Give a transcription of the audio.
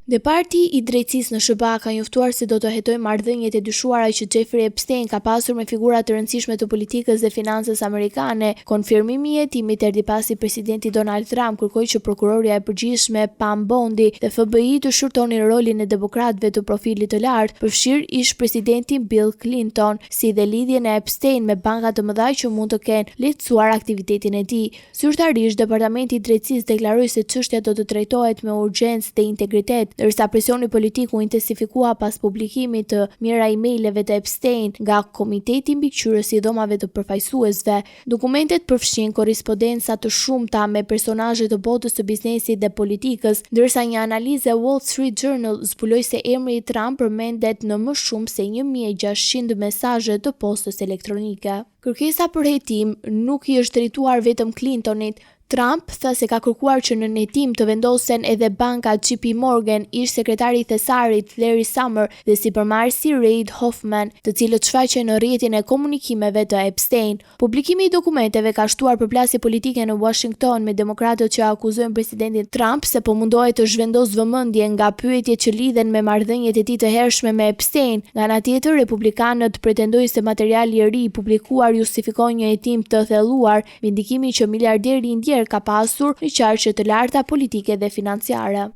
Departi i drejtësisë në SBA ka njoftuar se do të hetojë marrëdhëniet e dyshuara që Jeffrey Epstein ka pasur me figura të rëndësishme të politikës dhe financës amerikane. Konfirmimi i hetimit erdhi pasi presidenti Donald Trump kërkoi që prokuroria e përgjithshme Pam Bondi dhe FBI të shqyrtonin rolin e demokratëve të profilit të lartë, përfshir ish presidentin Bill Clinton, si dhe lidhjen e Epstein me banka të mëdha që mund të kenë lehtësuar aktivitetin e tij. Zyrtarisht, Departamenti i Drejtësisë deklaroi se çështja do të trajtohet me urgjencë dhe integritet, ndërsa presioni politik u intensifikua pas publikimit të mijëra emaileve të Epstein nga Komiteti Mbikëqyrës i Dhomave të Përfaqësuesve. Dokumentet përfshin korrespondenca të shumta me personazhe të botës së biznesit dhe politikës, ndërsa një analizë e Wall Street Journal zbuloi se emri i Trump përmendet në më shumë se 1600 mesazhe të postës elektronike. Kërkesa për hetim nuk i është drejtuar vetëm Clintonit. Trump tha se ka kërkuar që në hetim të vendosen edhe banka JP Morgan, ish sekretari i thesarit Larry Summers dhe sipërmarrësi Reid Hoffman, të cilët shfaqen në rrjetin e komunikimeve të Epstein. Publikimi i dokumenteve ka shtuar përplasje politike në Washington me demokratët që akuzojnë presidentin Trump se po mundohej të zhvendosë vëmendje nga pyetjet që lidhen me marrëdhëniet e tij të hershme me Epstein. Nga ana tjetër, republikanët pretendojnë se materiali i ri i publikuar justifikon një hetim të thelluar, me indikimin që miliarderi indian ka pasur në qarqe të larta politike dhe financiare.